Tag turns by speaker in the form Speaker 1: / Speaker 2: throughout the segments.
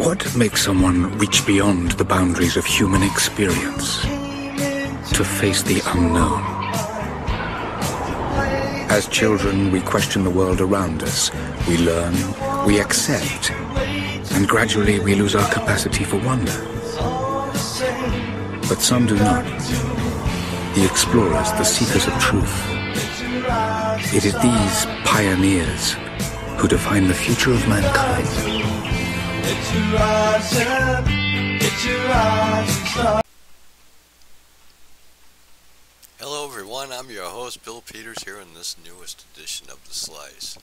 Speaker 1: What makes someone reach beyond the boundaries of human experience to face the unknown? As children, we question the world around us. We learn, we accept, and gradually we lose our capacity for wonder. But some do not. The explorers, the seekers of truth. It is these pioneers who define the future of mankind.
Speaker 2: Hello everyone, I'm your host Bill Peters here in this newest edition of The Slice.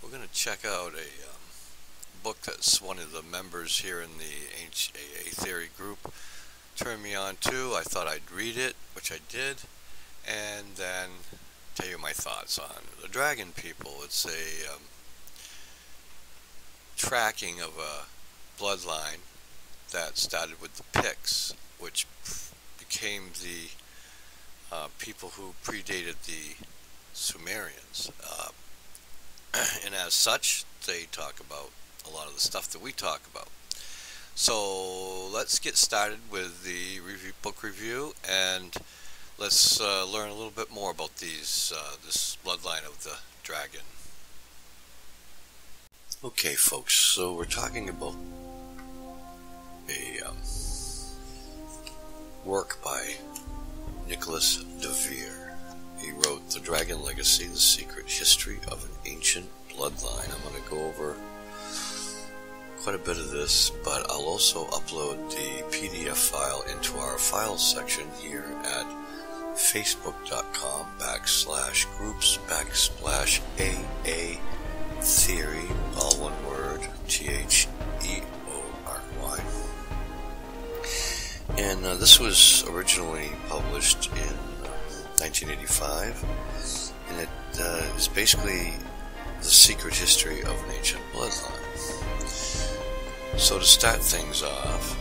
Speaker 2: We're going to check out a book that's one of the members here in the HAA Theory group turned me on to. I thought I'd read it, which I did, and then tell you my thoughts on the Dragon People. It's a tracking of a bloodline that started with the Picts, which became the people who predated the Sumerians. And as such, they talk about a lot of the stuff that we talk about. So let's get started with the book review, and let's learn a little bit more about this bloodline of the dragon. Okay, folks, so we're talking about a work by Nicholas de Vere. He wrote The Dragon Legacy, The Secret History of an Ancient Bloodline. I'm going to go over quite a bit of this, but I'll also upload the PDF file into our files section here at facebook.com/groups/AA Theory, all one word, THEORY. And this was originally published in 1985, and it is basically the secret history of an ancient bloodline. So to start things off,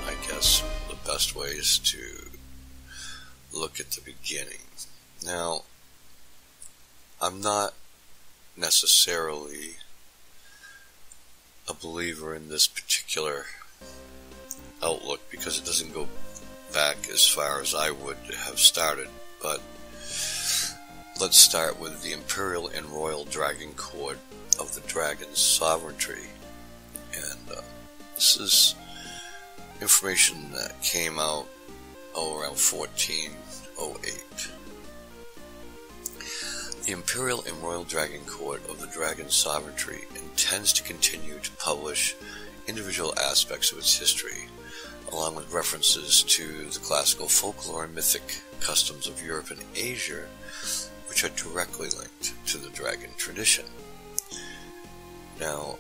Speaker 2: I guess the best way is to look at the beginning. Now, I'm not necessarily a believer in this particular outlook because it doesn't go back as far as I would have started, but let's start with the Imperial and Royal Dragon Court of the Dragon's Sovereignty. And this is information that came out around 1408. The Imperial and Royal Dragon Court of the Dragon Sovereignty intends to continue to publish individual aspects of its history, along with references to the classical folklore and mythic customs of Europe and Asia, which are directly linked to the dragon tradition. Now,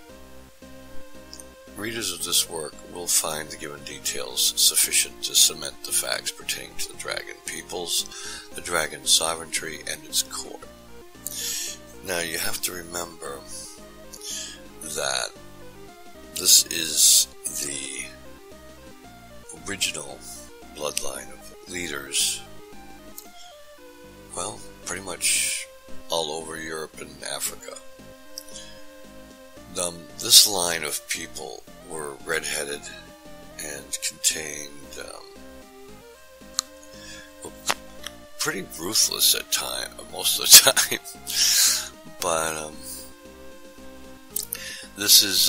Speaker 2: readers of this work will find the given details sufficient to cement the facts pertaining to the dragon peoples, the dragon sovereignty, and its court. Now, you have to remember that this is the original bloodline of leaders, well, pretty much all over Europe and Africa. This line of people were red-headed and contained were pretty ruthless at times, most of the time. But this is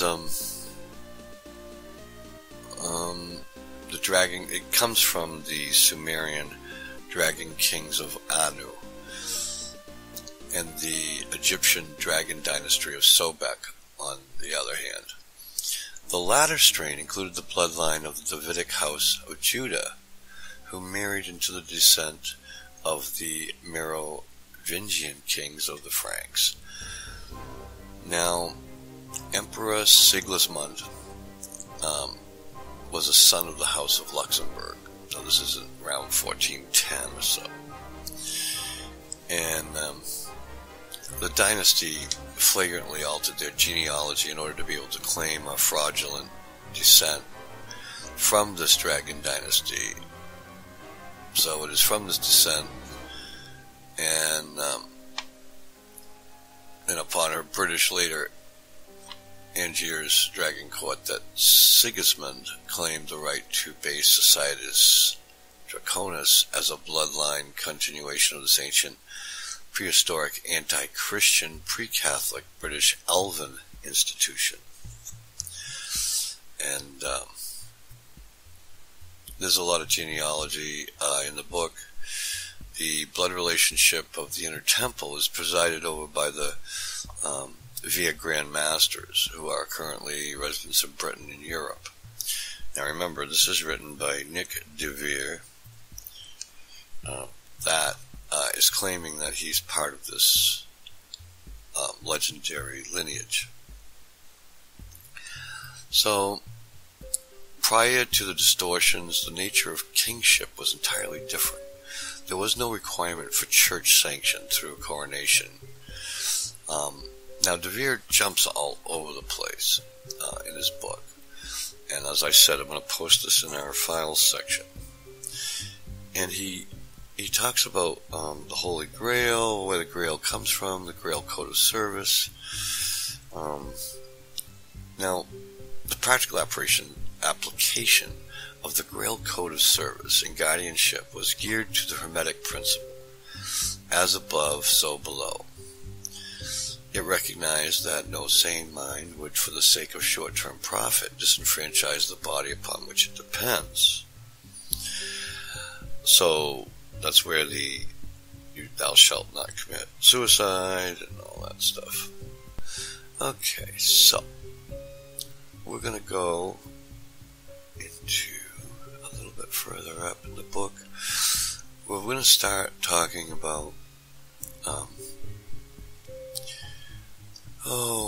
Speaker 2: the dragon. It comes from the Sumerian dragon kings of Anu and the Egyptian dragon dynasty of Sobek, on the other hand. The latter strain included the bloodline of the Davidic house of Judah, who married into the descent of the Merovingian kings of the Franks. Now, Emperor Sigismund was a son of the House of Luxembourg. So this is around 1410 or so. And the dynasty flagrantly altered their genealogy in order to be able to claim a fraudulent descent from this dragon dynasty. So it is from this descent, and upon her British later Angier's Dragon Court that Sigismund claimed the right to base Societas Draconis as a bloodline continuation of this ancient, prehistoric, anti-Christian, pre-Catholic British elven institution. And there's a lot of genealogy in the book. The blood relationship of the Inner Temple is presided over by the Via Grand Masters, who are currently residents of Britain and Europe. Now remember, this is written by Nick de Vere. That is claiming that he's part of this legendary lineage. So, prior to the distortions, the nature of kingship was entirely different. There was no requirement for church sanction through coronation. Now, De Vere jumps all over the place in his book. And as I said, I'm going to post this in our files section. And he talks about the Holy Grail, where the Grail comes from, the Grail Code of Service. Now, the practical application of the Grail Code of Service and guardianship was geared to the Hermetic principle, as above, so below. It recognized that no sane mind would, for the sake of short-term profit, disenfranchise the body upon which it depends. So, that's where thou shalt not commit suicide and all that stuff. Okay, so we're going to go into a little bit further up in the book. We're going to start talking about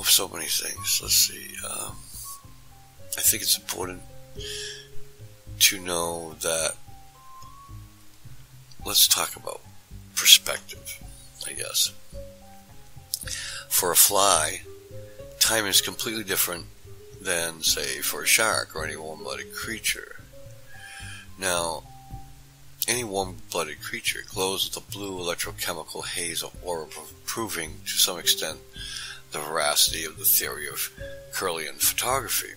Speaker 2: so many things. Let's see. I think it's important to know that, let's talk about perspective, I guess. For a fly, time is completely different than, say, for a shark or any warm-blooded creature. Now, any warm-blooded creature glows with a blue electrochemical haze of aura, proving to some extent the veracity of the theory of Kirlian photography.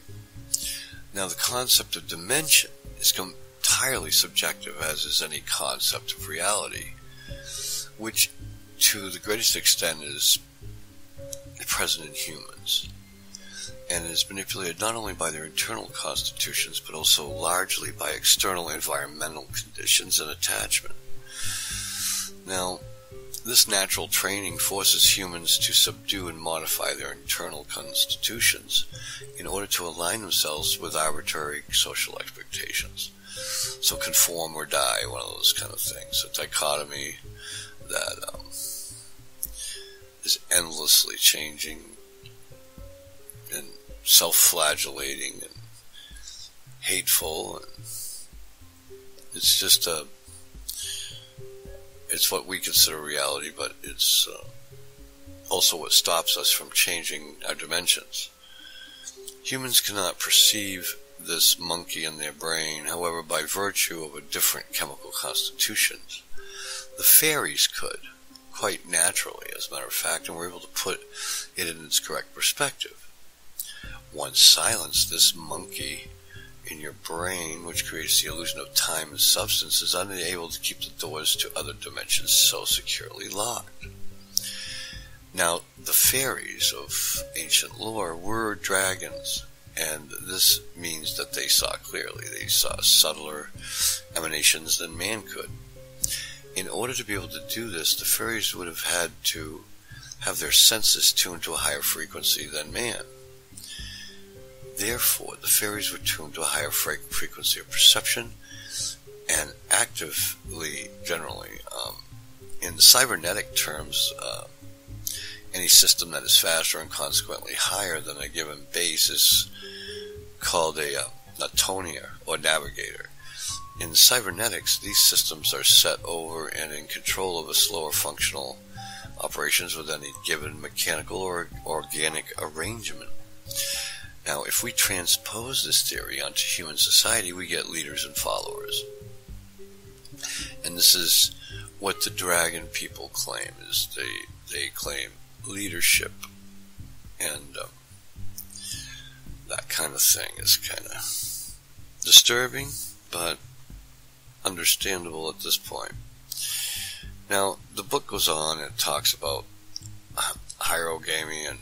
Speaker 2: Now, the concept of dimension is entirely subjective, as is any concept of reality, which to the greatest extent is present in humans, and is manipulated not only by their internal constitutions, but also largely by external environmental conditions and attachment. Now, this natural training forces humans to subdue and modify their internal constitutions in order to align themselves with arbitrary social expectations. So conform or die, one of those kind of things. A dichotomy that is endlessly changing and self-flagellating and hateful. And it's just it's what we consider reality, but it's also what stops us from changing our dimensions. Humans cannot perceive this monkey in their brain, however, by virtue of a different chemical constitution. The fairies could, quite naturally, as a matter of fact, and were able to put it in its correct perspective. Once silenced, this monkey in your brain, which creates the illusion of time and substance, is unable to keep the doors to other dimensions so securely locked. Now, the fairies of ancient lore were dragons, and this means that they saw clearly. They saw subtler emanations than man could. In order to be able to do this, the fairies would have had to have their senses tuned to a higher frequency than man. Therefore, the fairies were tuned to a higher frequency of perception, and actively, generally, in cybernetic terms, any system that is faster and consequently higher than a given base is called a Natonia, or navigator. In cybernetics, these systems are set over and in control of a slower functional operations with any given mechanical or organic arrangement. Now, if we transpose this theory onto human society, we get leaders and followers. And this is what the dragon people claim, is they claim leadership. And that kind of thing is kind of disturbing, but understandable at this point. Now, the book goes on and it talks about hierogamy and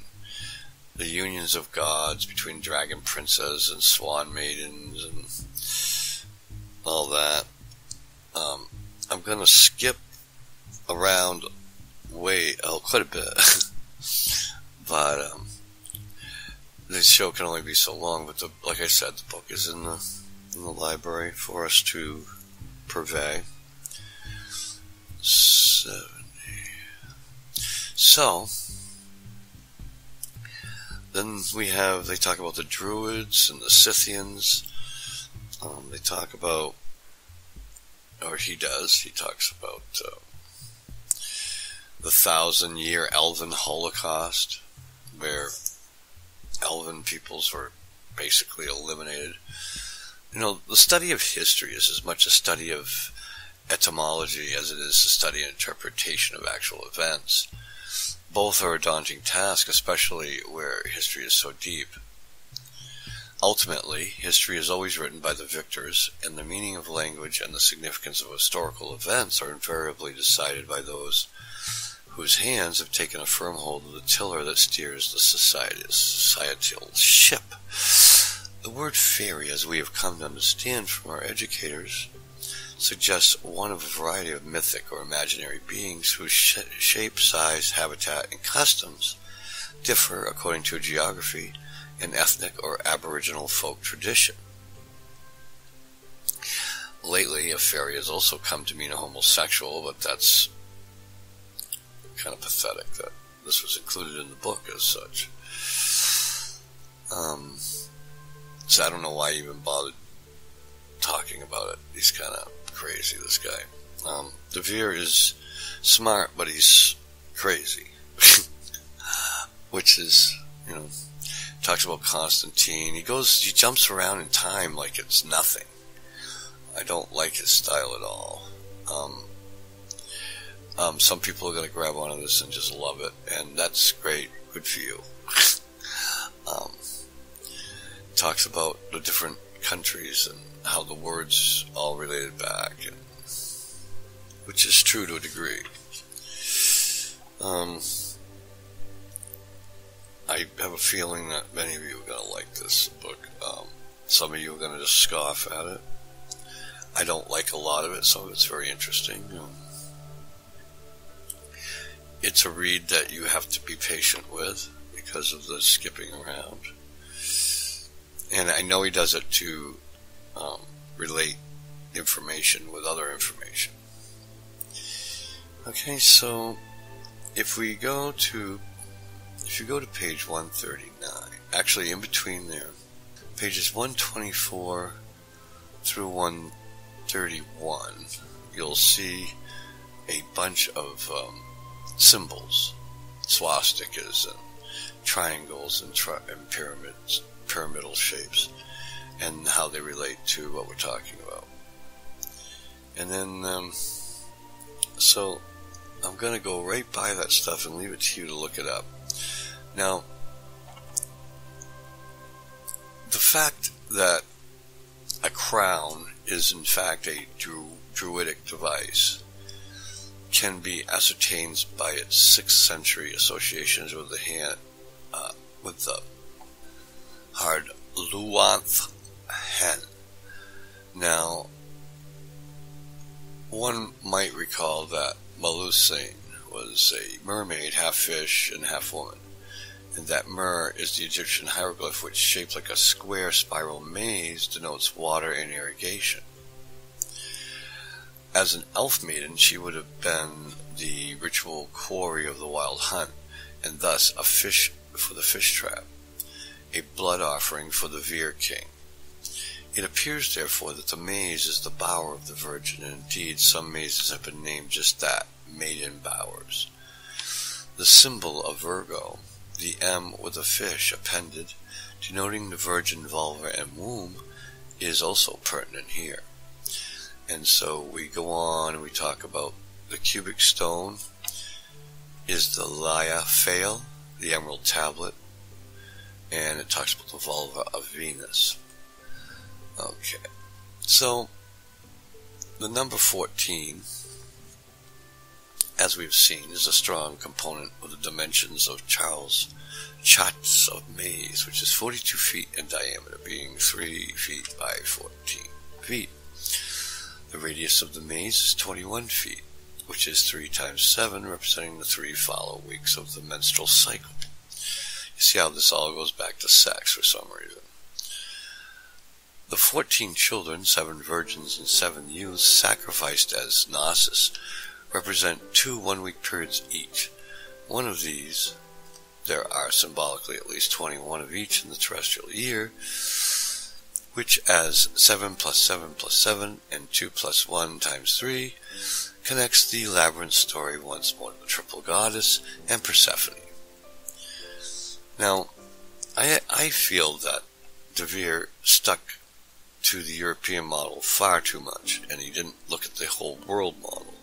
Speaker 2: the unions of gods between dragon princes and swan maidens and all that. I'm going to skip around quite a bit, but this show can only be so long. But like I said, the book is in the library for us to purvey. 70. So then they talk about the Druids and the Scythians. They talk about, or he talks about the 1,000-year Elven Holocaust, where Elven peoples were basically eliminated. The study of history is as much a study of etymology as it is a study and interpretation of actual events. Both are a daunting task, especially where history is so deep. Ultimately, history is always written by the victors, and the meaning of language and the significance of historical events are invariably decided by those whose hands have taken a firm hold of the tiller that steers the societal ship. The word fairy, as we have come to understand from our educators, suggests one of a variety of mythic or imaginary beings whose shape, size, habitat, and customs differ according to geography and ethnic or aboriginal folk tradition. Lately, a fairy has also come to mean a homosexual, but that's kind of pathetic that this was included in the book as such. So I don't know why he even bothered talking about it. He's kind of crazy, this guy. De Vere is smart, but he's crazy. Which is, talks about Constantine. He jumps around in time like it's nothing. I don't like his style at all. Some people are going to grab onto this and just love it, and that's great. Good for you. Talks about the different countries and how the words all related back, which is true to a degree. I have a feeling that many of you are going to like this book. Some of you are going to just scoff at it. I don't like a lot of it. Some of it's very interesting. It's a read that you have to be patient with because of the skipping around. And I know he does it to relate information with other information. Okay, so if you go to page 139, actually in between there, pages 124 through 131, you'll see a bunch of symbols, swastikas and triangles and pyramidal shapes, and how they relate to what we're talking about. And then, so I'm going to go right by that stuff and leave it to you to look it up. Now, the fact that a crown is in fact a druidic device can be ascertained by its 6th century associations with the hard Luanth hen. Now, one might recall that Melusine was a mermaid, half fish and half woman, and that Mer is the Egyptian hieroglyph which, shaped like a square spiral maze, denotes water and irrigation. As an elf maiden, she would have been the ritual quarry of the wild hunt, and thus a fish for the fish trap, a blood offering for the Vere king. It appears, therefore, that the maze is the bower of the Virgin, and indeed some mazes have been named just that, maiden bowers. The symbol of Virgo, the M with a fish appended, denoting the virgin vulva and womb, is also pertinent here. And so we go on and we talk about the cubic stone is the Laia Fail, the emerald tablet, and it talks about the vulva of Venus. Okay, so the number 14, as we've seen, is a strong component of the dimensions of Charles' Charts of Maze, which is 42 feet in diameter, being 3 feet by 14 feet. The radius of the maze is 21 feet, which is 3 times 7, representing the 3 follow weeks of the menstrual cycle. You see how this all goes back to sex for some reason. The 14 children, 7 virgins and 7 youths, sacrificed as Gnosis, represent 2 one-week periods each. One of these, there are symbolically at least 21 of each in the terrestrial year, which as 7 plus 7 plus 7 and 2 plus 1 times 3 connects the labyrinth story once more to the triple goddess and Persephone. Now, I feel that De Vere stuck to the European model far too much, and he didn't look at the whole world model,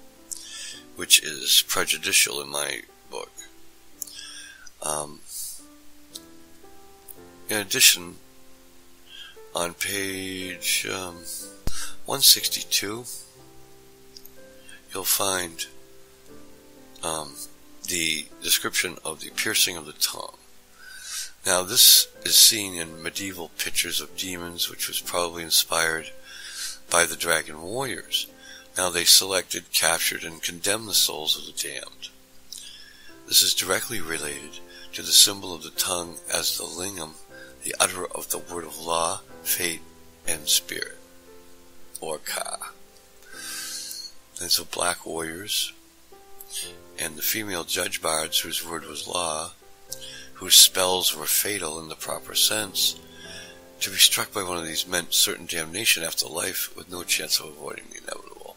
Speaker 2: which is prejudicial in my book. In addition, on page 162, you'll find the description of the piercing of the tongue. Now, this is seen in medieval pictures of demons, which was probably inspired by the dragon warriors. Now, they selected, captured, and condemned the souls of the damned. This is directly related to the symbol of the tongue as the lingam, the utterer of the word of law, fate, and spirit, or Ka. And so black warriors and the female judge bards whose word was law, whose spells were fatal in the proper sense, to be struck by one of these meant certain damnation after life with no chance of avoiding the inevitable.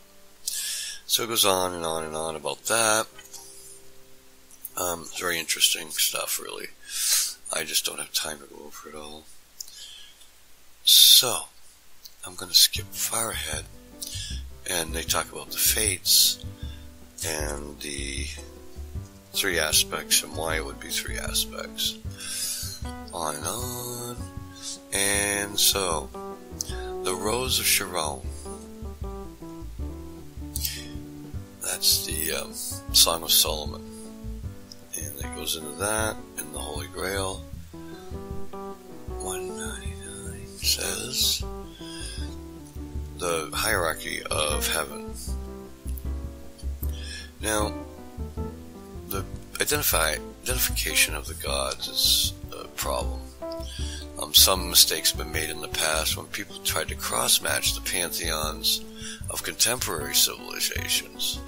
Speaker 2: So it goes on and on and on about that. It's very interesting stuff, really. I just don't have time to go over it all. So, I'm going to skip far ahead, and they talk about the fates and the 3 aspects and why it would be 3 aspects. On and on. And so, the Rose of Sharon. That's the Song of Solomon. And it goes into that, and the Holy Grail. 199 says, the hierarchy of heaven. Now, the identification of the gods is a problem. Some mistakes have been made in the past when people tried to cross-match the pantheons of contemporary civilizations.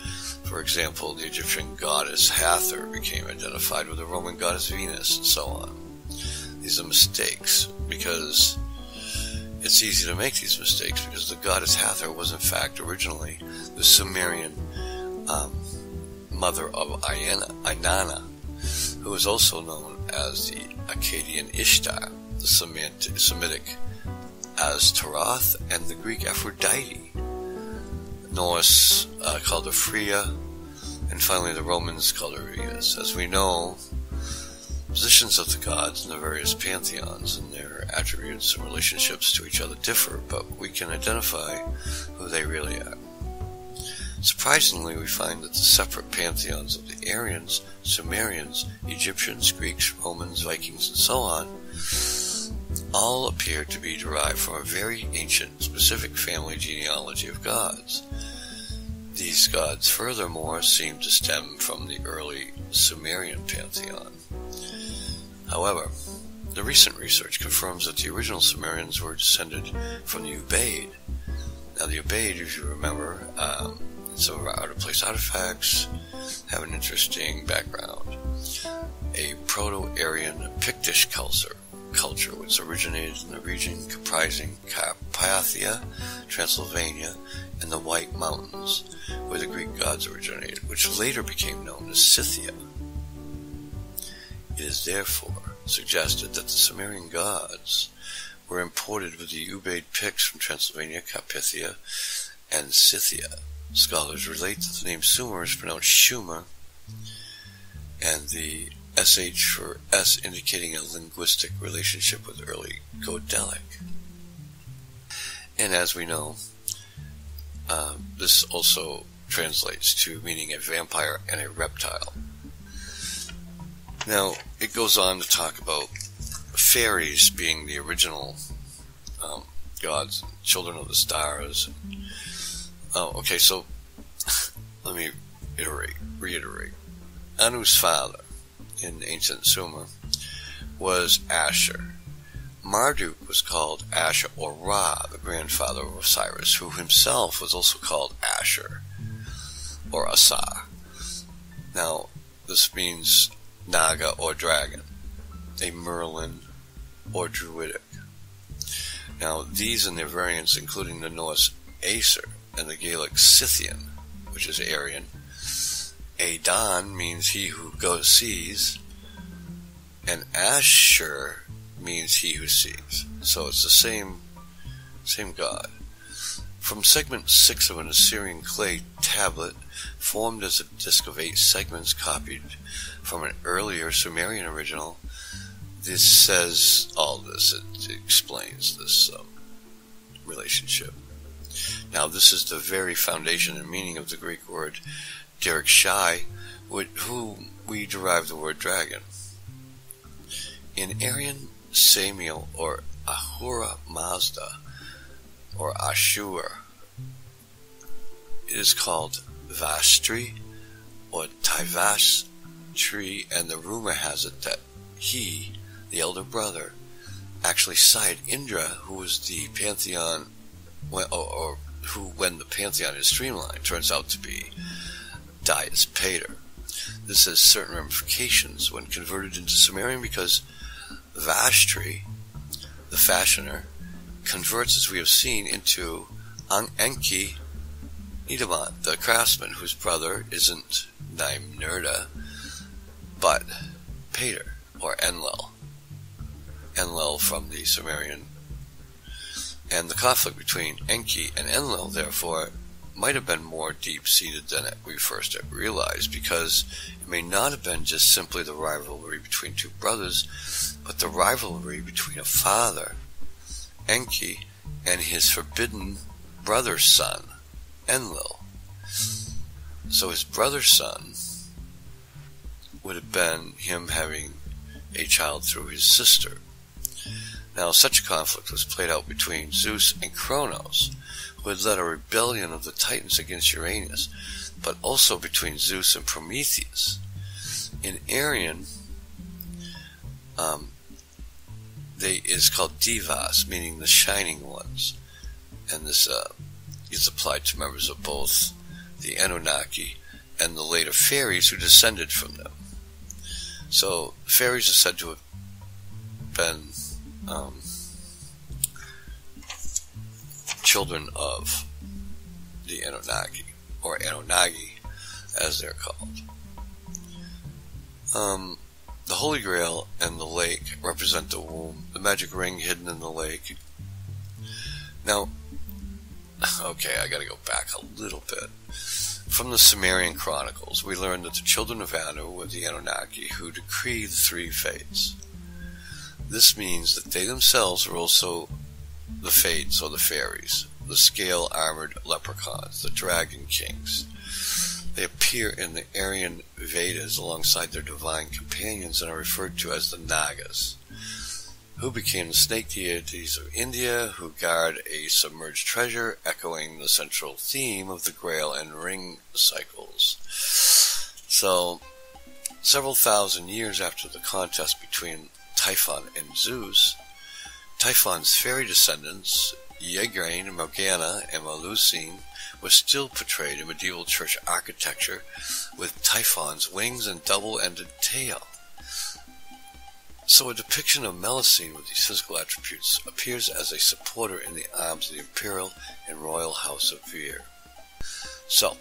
Speaker 2: For example, the Egyptian goddess Hathor became identified with the Roman goddess Venus, and so on. These are mistakes because it's easy to make these mistakes because the goddess Hathor was in fact originally the Sumerian mother of Inanna, who was also known as the Akkadian Ishtar, the Semitic Ashtaroth, and the Greek Aphrodite. Norse called her Freya, and finally the Romans called her Venus. As we know, positions of the gods in the various pantheons and their attributes and relationships to each other differ, but we can identify who they really are. Surprisingly, we find that the separate pantheons of the Aryans, Sumerians, Egyptians, Greeks, Romans, Vikings, and so on all appear to be derived from a very ancient, specific family genealogy of gods. These gods, furthermore, seem to stem from the early Sumerian pantheon. However, the recent research confirms that the original Sumerians were descended from the Ubaid. Now, the Ubaid, if you remember, some of our out-of-place artifacts have an interesting background. A Proto-Aryan Pictish culture which originated in the region comprising Carpathia, Transylvania, and the White Mountains, where the Greek gods originated, which later became known as Scythia. It is therefore suggested that the Sumerian gods were imported with the Ubaid Picts from Transylvania, Carpathia, and Scythia. Scholars relate that the name Sumer is pronounced Shumer, and the SH for S, indicating a linguistic relationship with early Goidelic. And as we know, this also translates to meaning a vampire and a reptile. Now, it goes on to talk about fairies being the original gods, children of the stars. Okay, so let me reiterate. Anu's father in ancient Sumer was Ashur. Marduk was called Ashur or Ra, the grandfather of Osiris, who himself was also called Ashur or Asa. Now, this means Naga or dragon, a Merlin or Druidic. Now, these and their variants, including the Norse Aesir and the Gaelic Scythian, which is Aryan. Adon means he who sees, and Ashur means he who sees. So it's the same god. From segment 6 of an Assyrian clay tablet, formed as a disc of 8 segments copied from an earlier Sumerian original, this says all this. It explains this relationship. Now, this is the very foundation and meaning of the Greek word Derek Shai, with whom we derive the word dragon. In Aryan, Samiel or Ahura Mazda or Ashur, it is called Vastri or Tivastri, and the rumor has it that he, the elder brother, actually sired Indra, who was the pantheon, when the pantheon is streamlined, turns out to be Dias Pater. This has certain ramifications when converted into Sumerian, because Vastri, the fashioner, converts, as we have seen, into Enki Nidaman, the craftsman, whose brother isn't Nimrda, but Pater, or Enlil. Enlil from the Sumerian. And the conflict between Enki and Enlil, therefore, might have been more deep-seated than we first realized, because it may not have been just simply the rivalry between two brothers, but the rivalry between a father, Enki, and his forbidden brother's son, Enlil. So his brother's son would have been him having a child through his sister. Now, such a conflict was played out between Zeus and Kronos, who had led a rebellion of the Titans against Uranus, but also between Zeus and Prometheus. In Aryan, is called Devas, meaning the shining ones, and this is applied to members of both the Anunnaki and the later fairies who descended from them. So, fairies are said to have been children of the Anunnaki, or Anunnaki, as they're called. The Holy Grail and the lake represent the womb, the magic ring hidden in the lake. Now, okay, I gotta go back a little bit. From the Sumerian Chronicles, we learn that the children of Anu were the Anunnaki who decree the three fates. This means that they themselves were also the fates, or the fairies, the scale-armored leprechauns, the dragon kings. They appear in the Aryan Vedas alongside their divine companions and are referred to as the Nagas, who became the snake deities of India, who guard a submerged treasure, echoing the central theme of the Grail and Ring cycles. So, several thousand years after the contest between Typhon and Zeus, Typhon's fairy descendants, Ygraine, Morgana, and Melusine, were still portrayed in medieval church architecture with Typhon's wings and double-ended tail. So a depiction of Melusine with these physical attributes appears as a supporter in the arms of the imperial and royal house of Vir. So,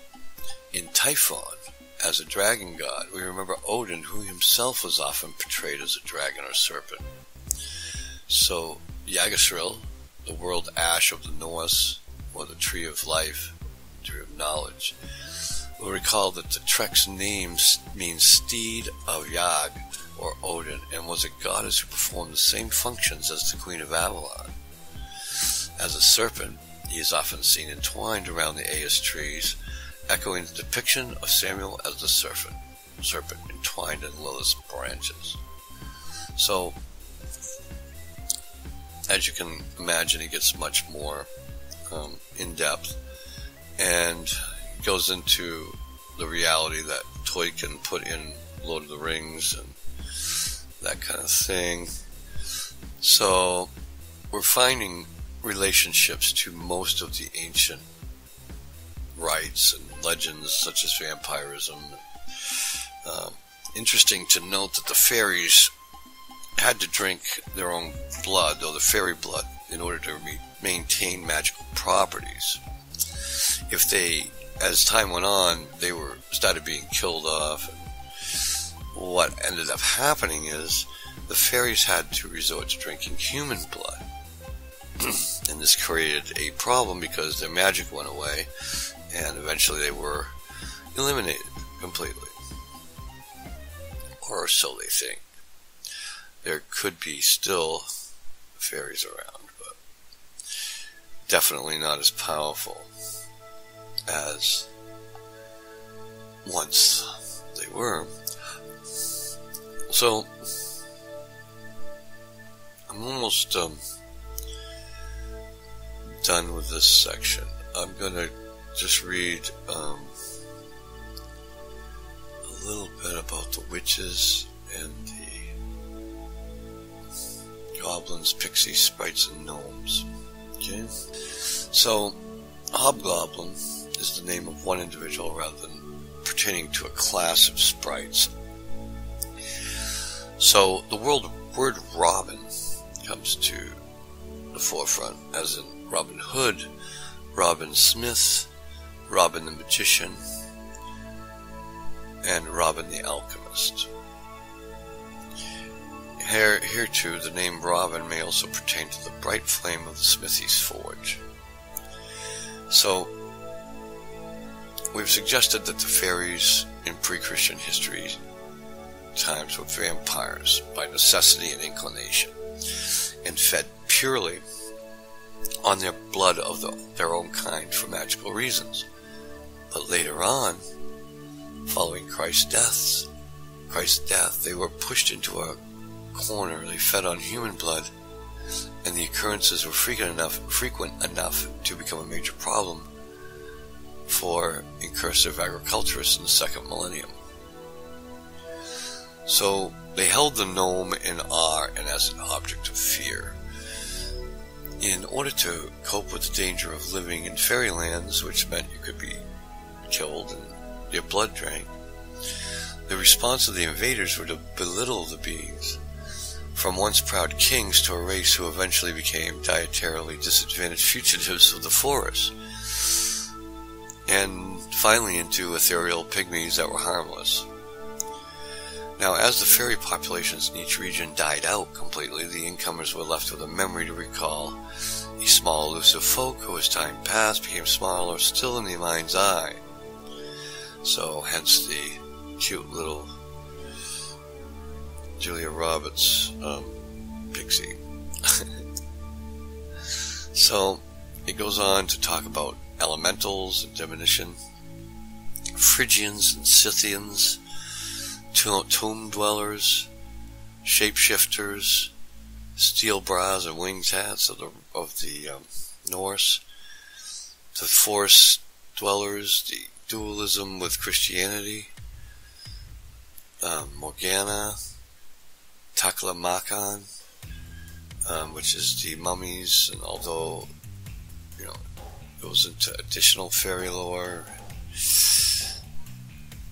Speaker 2: in Typhon, as a dragon god, we remember Odin, who himself was often portrayed as a dragon or serpent. So, Yggdrasil, the world ash of the Norse, or the tree of life, tree of knowledge, We'll recall that the Trek's name means steed of Yag, or Odin, and was a goddess who performed the same functions as the Queen of Avalon. As a serpent, he is often seen entwined around the Aes trees, echoing the depiction of Samuel as the serpent entwined in Lilith's branches. So, as you can imagine, he gets much more in depth, and goes into the reality that Tolkien put in Lord of the Rings and that kind of thing. So we're finding relationships to most of the ancient rites and legends, such as vampirism. Interesting to note that the fairies had to drink their own blood, or the fairy blood, in order to maintain magical properties. If they, as time went on, they started being killed off. And what ended up happening is the fairies had to resort to drinking human blood. And this created a problem because their magic went away, and eventually they were eliminated completely. Or so they think. There could be still fairies around, but definitely not as powerful as once they were. So I'm almost done with this section. I'm going to just read a little bit about the witches and the goblins, pixies, sprites, and gnomes. Okay? So, hobgoblin is the name of one individual rather than pertaining to a class of sprites. So, the word Robin comes to the forefront, as in Robin Hood, Robin Smith, Robin the Magician, and Robin the Alchemist. Here too, the name Robin may also pertain to the bright flame of the smithy's forge. So, we've suggested that the fairies in pre-Christian history times were vampires by necessity and inclination, and fed purely on their blood of their own kind for magical reasons. But later on, following Christ's death, they were pushed into a corner. They fed on human blood, and the occurrences were frequent enough to become a major problem for incursive agriculturists in the second millennium. So they held the gnome in awe and as an object of fear. In order to cope with the danger of living in fairylands, which meant you could be killed and your blood drank, the response of the invaders were to belittle the beings, from once proud kings to a race who eventually became dietarily disadvantaged fugitives of the forest, and finally into ethereal pygmies that were harmless. Now, as the fairy populations in each region died out completely, the incomers were left with a memory to recall a small elusive folk who as time passed became smaller still in the mind's eye. So, hence the cute little Julia Roberts pixie. So, it goes on to talk about elementals and diminution, Phrygians and Scythians, tomb dwellers, shapeshifters, steel bras and winged hats of the Norse, the forest dwellers, the dualism with Christianity, Morgana, Taklamakan, which is the mummies, and although it goes into additional fairy lore,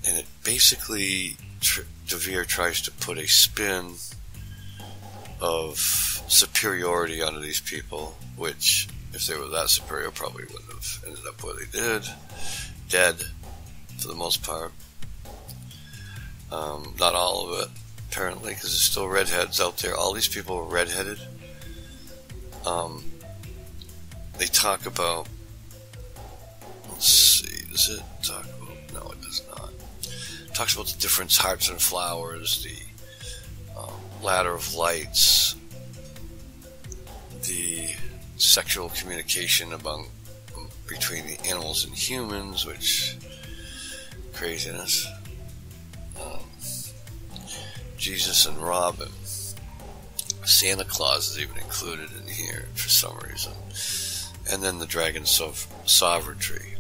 Speaker 2: and it basically De Vere tries to put a spin of superiority onto these people, which, if they were that superior, probably wouldn't have ended up where they did. Dead, for the most part. Not all of it, apparently, because there's still redheads out there. All these people were redheaded. They talk about... Let's see, does it talk about... No, it doesn't. talks about the different hearts and flowers, the ladder of lights, the sexual communication between the animals and humans, which craziness. Jesus and Robin. Santa Claus is even included in here for some reason. And then the Dragons of Sovereignty,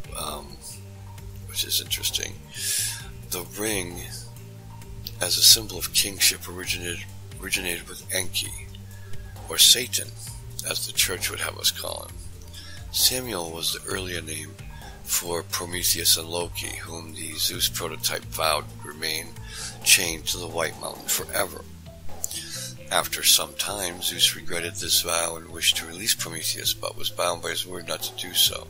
Speaker 2: which is interesting. The ring, as a symbol of kingship, originated with Enki, or Satan, as the church would have us call him. Samuel was the earlier name for Prometheus and Loki, whom the Zeus prototype vowed would remain chained to the White Mountain forever. After some time, Zeus regretted this vow and wished to release Prometheus, but was bound by his word not to do so.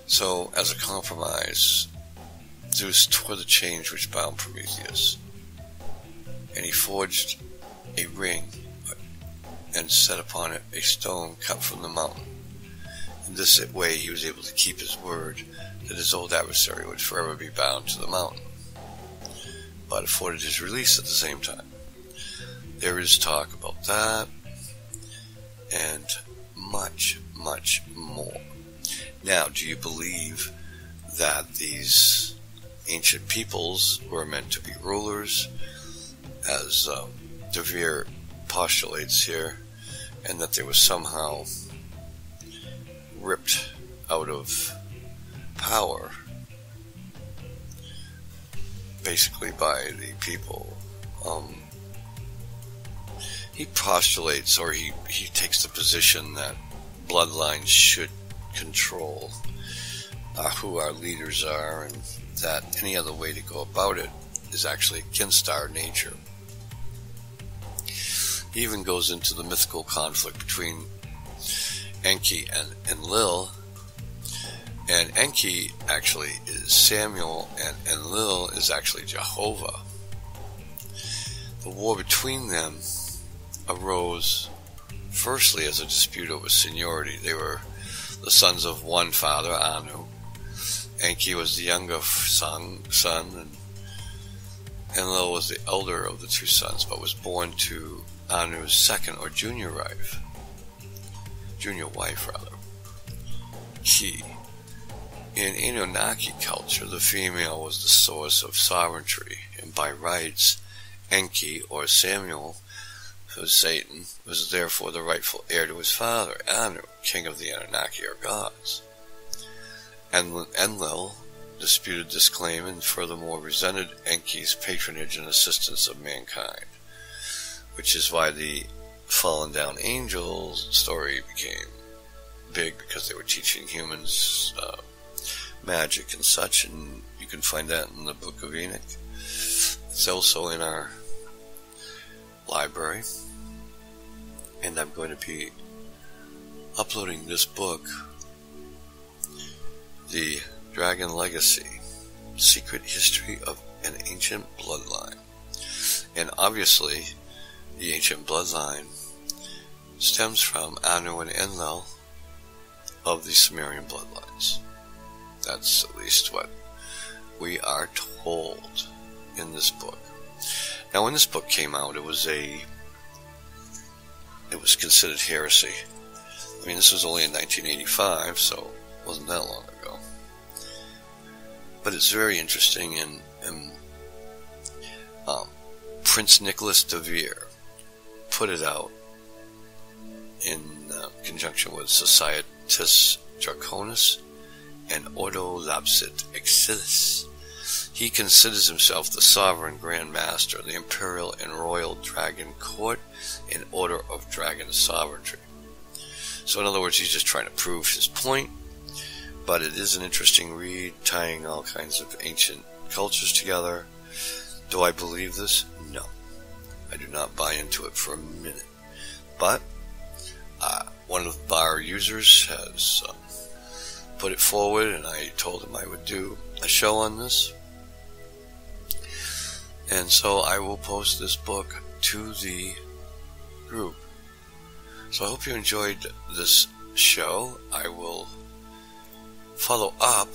Speaker 2: So, as a compromise, Zeus tore the chains which bound Prometheus, and he forged a ring and set upon it a stone cut from the mountain. In this way he was able to keep his word that his old adversary would forever be bound to the mountain, but afforded his release at the same time. There is talk about that, and much, much more. Now, do you believe that these ancient peoples were meant to be rulers, as De Vere postulates here, and that they were somehow ripped out of power, basically by the people? He postulates, or he takes the position that bloodlines should control who our leaders are, and that any other way to go about it is actually against our nature. He even goes into the mythical conflict between Enki and Enlil, and Enki actually is Samuel, and Enlil is actually Jehovah. The war between them arose firstly as a dispute over seniority. They were the sons of one father, Anu. Enki was the younger son, and Enlil was the elder of the two sons, but was born to Anu's second or junior wife. Key. In Anunnaki culture, the female was the source of sovereignty, and by rights, Enki, or Samuel, who's Satan, was therefore the rightful heir to his father, Anu, king of the Anunnaki, or gods. Enlil disputed this claim and furthermore resented Enki's patronage and assistance of mankind, which is why the fallen down angels story became big, because they were teaching humans magic and such, and you can find that in the Book of Enoch. It's also in our library, and I'm going to be uploading this book, The Dragon Legacy, Secret History of an Ancient Bloodline. And obviously, the ancient bloodline stems from Anu and Enlil of the Sumerian bloodlines. That's at least what we are told in this book. Now, when this book came out, it was considered heresy. I mean, this was only in 1985, so it wasn't that long ago. But it's very interesting, and Prince Nicholas de Vere put it out in conjunction with Societas Draconis and Ordo Lapsit Exilis. He considers himself the sovereign Grand Master of the Imperial and Royal Dragon Court and Order of Dragon Sovereignty. So in other words, he's just trying to prove his point, but it is an interesting read, tying all kinds of ancient cultures together. Do I believe this? No. I do not buy into it for a minute. But one of our users has put it forward, and I told him I would do a show on this. And so I will post this book to the group. So I hope you enjoyed this show. I will follow up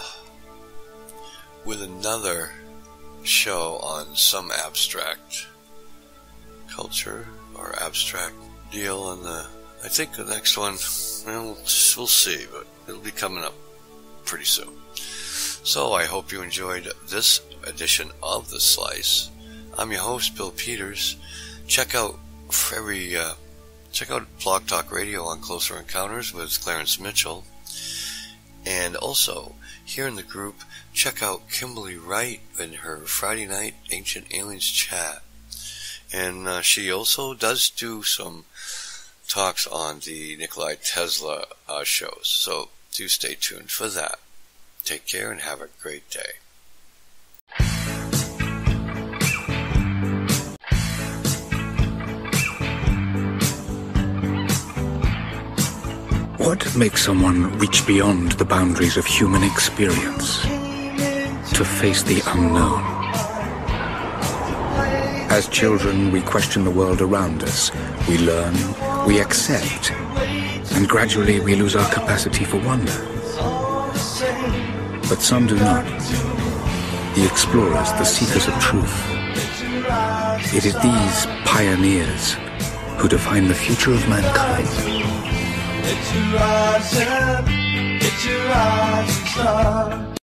Speaker 2: with another show on some abstract culture or abstract deal, and I think the next one, well, we'll see, but it'll be coming up pretty soon. So I hope you enjoyed this edition of The Slice. I'm your host, Bill Peters. Check out Blog Talk Radio on Closer Encounters with Clarence Mitchell. And also, here in the group, check out Kimberly Wright in her Friday night Ancient Aliens chat. And she also does do some talks on the Nikola Tesla shows. So do stay tuned for that. Take care and have a great day.
Speaker 1: What makes someone reach beyond the boundaries of human experience to face the unknown? As children, we question the world around us. We learn, we accept, and gradually we lose our capacity for wonder. But some do not. The explorers, the seekers of truth. It is these pioneers who define the future of mankind.
Speaker 3: It's your eyes and it's your rising star.